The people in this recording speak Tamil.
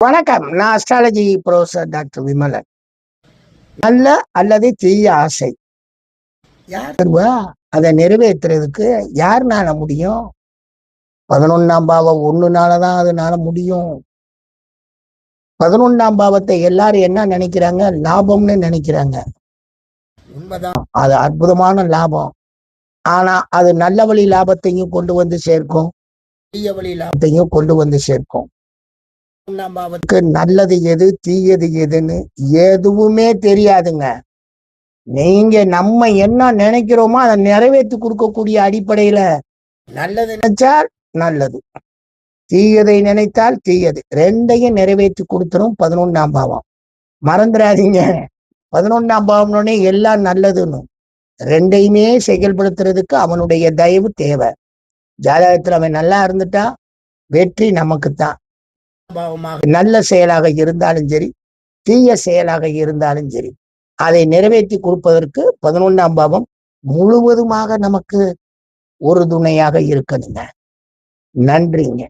வணக்கம். நான் அஸ்ட்ராலஜி ப்ரொஃபசர் டாக்டர் விமலன். நல்ல அல்லது தீய ஆசை யாருவா அதை நிறைவேற்றுறதுக்கு யாருனால முடியும்? 11ஆம் பாவம் ஒண்ணுனாலதான் அதனால முடியும். 11ஆம் பாவத்தை எல்லாரும் என்ன நினைக்கிறாங்க? லாபம்னு நினைக்கிறாங்க. உண்மைதான், அது அற்புதமான லாபம். ஆனா அது நல்ல வழி லாபத்தையும் கொண்டு வந்து சேர்க்கும், தீய வழி லாபத்தையும் கொண்டு வந்து சேர்க்கும். நல்லது எது தீயது எதுன்னு எதுவுமே தெரியாதுங்க. நீங்க நம்ம என்ன நினைக்கிறோமோ அதை நிறைவேற்றி கொடுக்கக்கூடிய அடிப்படையில நல்லது நினைச்சால் நல்லது, தீயதை நினைத்தால் தீயது, ரெண்டையும் நிறைவேற்றி கொடுத்துரும் 11ஆம் பாவம். மறந்துடாதீங்க, 11ஆம் பாவம்னே எல்லாம் நல்லதுன்னு. ரெண்டையுமே செயல்படுத்துறதுக்கு அவனுடைய தயவு தேவை. ஜாதகத்துல அவன் நல்லா இருந்துட்டா வெற்றி நமக்குத்தான். நல்ல செயலாக இருந்தாலும் சரி, தீய செயலாக இருந்தாலும் சரி, அதை நிறைவேற்றி கொடுப்பதற்கு 11ஆம் பாவம் முழுவதுமாக நமக்கு ஒரு துணையாக இருக்கணுங்க. நன்றிங்க.